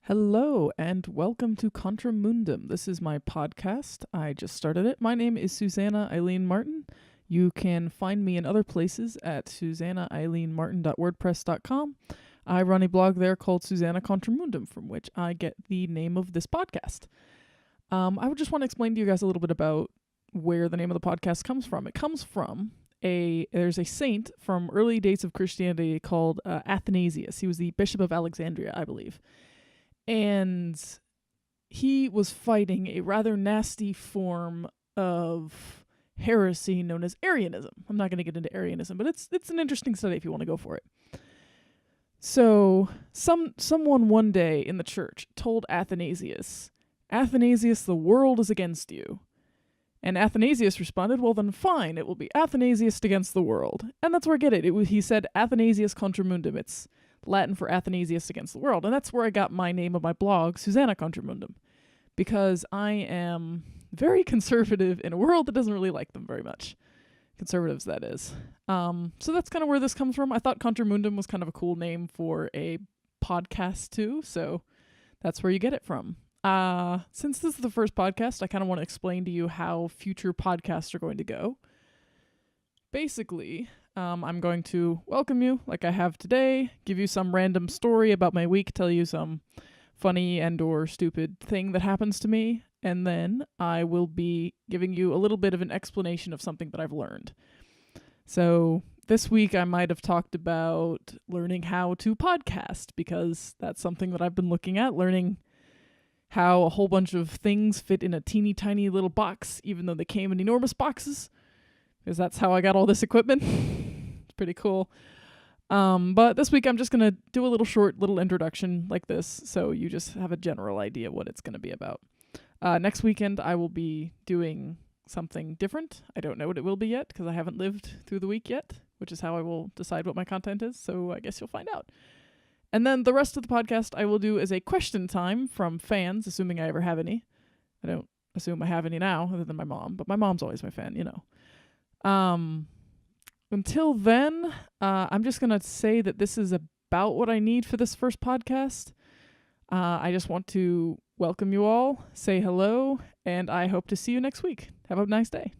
Hello and welcome to Contra Mundum. This is my podcast. I just started it. My name is Susanna Eileen Martin. You can find me in other places at susannaeileenmartin.wordpress.com. I run a blog there called Susanna Contra Mundum, from which I get the name of this podcast. I would just want to explain to you guys a little bit about where the name of the podcast comes from. It comes from there's a saint from early days of Christianity called Athanasius. He was the Bishop of Alexandria, I believe. And he was fighting a rather nasty form of heresy known as Arianism. I'm not going to get into Arianism, but it's an interesting study if you want to go for it. So someone one day in the church told Athanasius, the world is against you. And Athanasius responded, well then fine, it will be Athanasius against the world. And that's where I get it. He said Athanasius Contra Mundum. It's Latin for Athanasius against the world. And that's where I got my name of my blog, Susanna Contra Mundum, because I am very conservative in a world that doesn't really like them very much. Conservatives, that is. So that's kind of where this comes from. I thought Contra Mundum was kind of a cool name for a podcast too, so that's where you get it from. Since this is the first podcast, I kind of want to explain to you how future podcasts are going to go. Basically, I'm going to welcome you like I have today, give you some random story about my week, tell you some funny and or stupid thing that happens to me, and then I will be giving you a little bit of an explanation of something that I've learned. So this week I might have talked about learning how to podcast, because that's something that I've been looking at, learning how a whole bunch of things fit in a teeny tiny little box, even though they came in enormous boxes. Because that's how I got all this equipment. It's pretty cool. But this week I'm just going to do a little introduction like this, so you just have a general idea what it's going to be about. Next weekend I will be doing something different. I don't know what it will be yet, because I haven't lived through the week yet, which is how I will decide what my content is, so I guess you'll find out. And then the rest of the podcast I will do as a question time from fans, assuming I ever have any. I don't assume I have any now, other than my mom, but my mom's always my fan, you know. Until then, I'm just going to say that this is about what I need for this first podcast. I just want to welcome you all, say hello, and I hope to see you next week. Have a nice day.